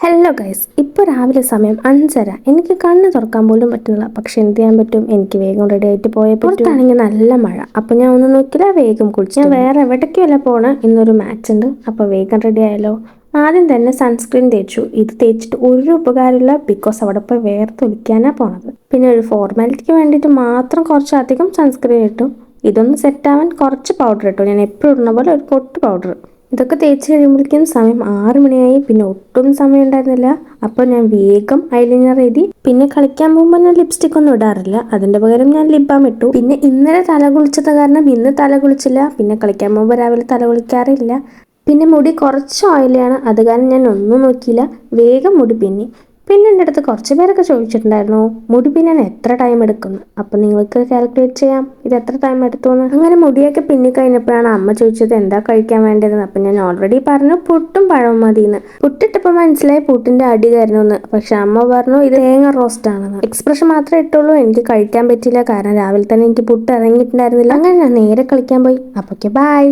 Hello guys, ഇപ്പോൾ രാവിലെ സമയം 5:30. എനിക്ക് കണ്ണ് തുറക്കാൻ പോലും പറ്റുന്നില്ല. പക്ഷെ എന്ത് ചെയ്യാൻ പറ്റും, എനിക്ക് വേഗം റെഡി ആയിട്ട് പോയേ പറ്റും. പുറത്താണെങ്കിൽ നല്ല മഴ. അപ്പോൾ ഞാൻ ഒന്നും നോക്കില്ല, വേഗം കുളിച്ചു. ഞാൻ വേറെ എവിടേക്കുമല്ല പോണ, ഇന്നൊരു മാച്ച് ഉണ്ട്. അപ്പോൾ വേഗം റെഡി ആയാലോ. ആദ്യം തന്നെ സൺസ്ക്രീൻ തേച്ചു. ഇത് തേച്ചിട്ട് ഒരു ഉപകാരമില്ല, ബിക്കോസ് അവിടെ പോയി വേർത്തൊലിക്കാനാണ് പോണത്. പിന്നെ ഒരു ഫോർമാലിറ്റിക്ക് വേണ്ടിയിട്ട് മാത്രം കുറച്ചധികം സൺസ്ക്രീൻ ഇട്ടു. ഇതൊന്ന് സെറ്റാവാൻ കുറച്ച് പൗഡർ ഇട്ടു. ഞാൻ എപ്പോഴും ഇടുന്ന പോലെ ഒരു പൊട്ട് പൗഡർ. ഇതൊക്കെ തേച്ച് കഴിയുമ്പോഴേക്കും സമയം 6 മണിയായി. പിന്നെ ഒട്ടും സമയം ഉണ്ടായിരുന്നില്ല. അപ്പോൾ ഞാൻ വേഗം ഐലൈനർ എഴുതി. പിന്നെ കളിക്കാൻ പോകുമ്പോൾ ഞാൻ ലിപ്സ്റ്റിക് ഒന്നും ഇടാറില്ല. അതിന്റെ പകരം ഞാൻ ലിപ് ബാം ഇട്ടു. പിന്നെ ഇന്നലെ തല കുളിച്ചത് കാരണം ഇന്ന് തല കുളിച്ചില്ല. പിന്നെ കളിക്കാൻ പോകുമ്പോൾ രാവിലെ തല കുളിക്കാറില്ല. പിന്നെ മുടി കുറച്ച് ഓയിലിയാണ്, അത് കാരണം ഞാൻ ഒന്നും നോക്കിയില്ല, വേഗം മുടി പിന്നി. പിന്നെ എൻ്റെ അടുത്ത് കുറച്ച് പേരൊക്കെ ചോദിച്ചിട്ടുണ്ടായിരുന്നു മുടി പിന്നാൻ എത്ര ടൈം എടുക്കുന്നു. അപ്പം നിങ്ങൾക്ക് കാൽക്കുലേറ്റ് ചെയ്യാം ഇത് എത്ര ടൈം എടുത്തുവെന്ന്. അങ്ങനെ മുടിയൊക്കെ പിന്നി കഴിഞ്ഞപ്പോഴാണ് അമ്മ ചോദിച്ചത് എന്താ കഴിക്കാൻ വേണ്ടതെന്ന്. അപ്പം ഞാൻ ഓൾറെഡി പറഞ്ഞു പുട്ടും പഴവും മതിയെന്ന്. പുട്ടിട്ടപ്പോൾ മനസ്സിലായി പുട്ടിൻ്റെ അടി തരണമെന്ന്. പക്ഷെ അമ്മ പറഞ്ഞു ഇത് തേങ്ങ റോസ്റ്റ് ആണെന്ന്. എക്സ്പ്രഷൻ മാത്രമേ ഇട്ടുള്ളൂ, എനിക്ക് കഴിക്കാൻ പറ്റില്ല. കാരണം രാവിലെ തന്നെ എനിക്ക് പുട്ട് ഇറങ്ങിയിട്ടുണ്ടായിരുന്നില്ല. അങ്ങനെ ഞാൻ നേരെ കളിക്കാൻ പോയി. അപ്പോൾ ബൈ.